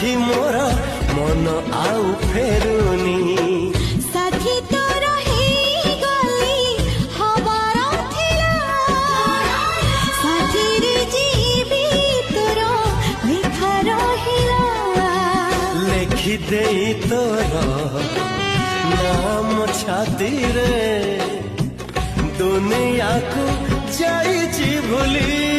ଆଜି ମୋର ମନ ଆଉ ଫେରୁନି। ସାଥୀ ତୋର ହେଇଗଲି ହବାର ଥିଲା, ସାଥୀରେ ଯିବି ତୋର ଲେଖା ରହିଲା। ଲେଖିଦେଇ ତୋର ନାମ ଛାତିରେ ଦୁନିଆକୁ ଯାଇଛି ଭୁଲି।